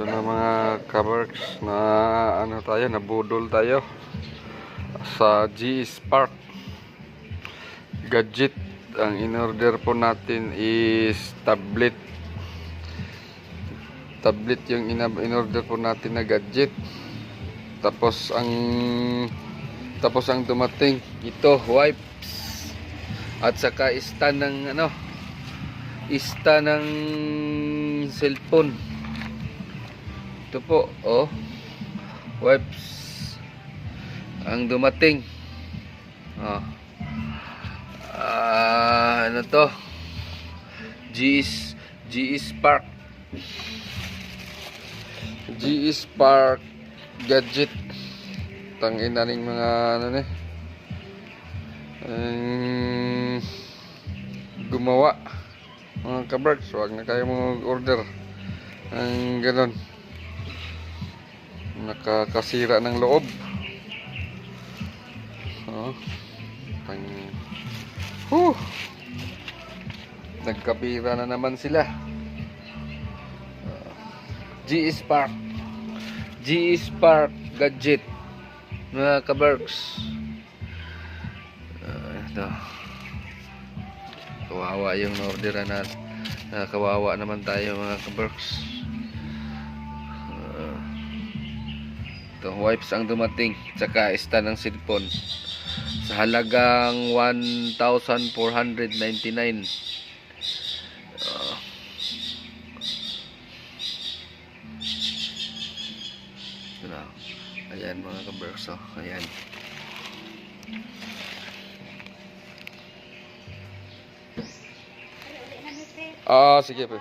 Ito na mga kabarks na ano tayo, nabudol tayo sa GE Spark gadget. Ang in-order po natin is tablet yung in-order po natin na gadget. Tapos ang dumating ito, wipes at saka stand ng cellphone. Ito po, oh, wipes ang dumating. Ano to? GE Spark gadget. Tangina ning mga gumawa mga kabarks. Huwag na kayo mag-order ang ganon, nakakasira ng loob. Nagkabira na naman sila. GE Spark gadget mga kabarks. Ito, kawawa yung orderan natin. Kawawa naman tayo mga kabarks. Ito, wipes ang dumating, tsaka stand ng cellphone sa halagang 1,499. Ayan mga kabarks, ayan. Sige po.